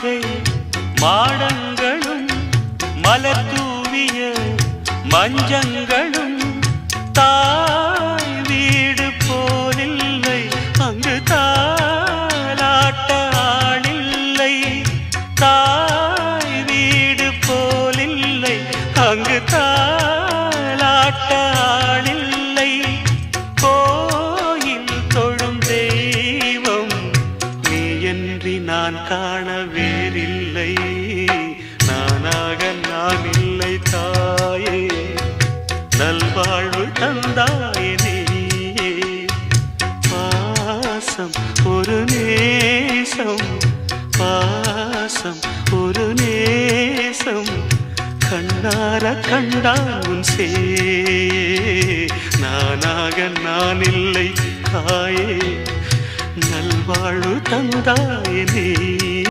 மாளிகை மாடங்களும் மலர் தூவிய மஞ்சங்களும் தாய் வீடு போலில்லை, அங்கு தாலாட்ட ஆளில்லை. தாய் வீடு போலில்லை, அங்கு தாலாட்ட ஆளில்லை. கோயில் தொழும் தெய்வம் நீயன்றி நான் காண வேறில்லை. நானாக நான் இல்லை தாயே, நல்வாழ்வு தந்தாயே நீயே. பாசம் ஒரு நேசம், பாசம் ஒரு நேசம், கண்ணார கண்டான் உன் சே. நானாக நான் இல்லை தாயே, நல்வாழ்வு தந்தாயே நீ.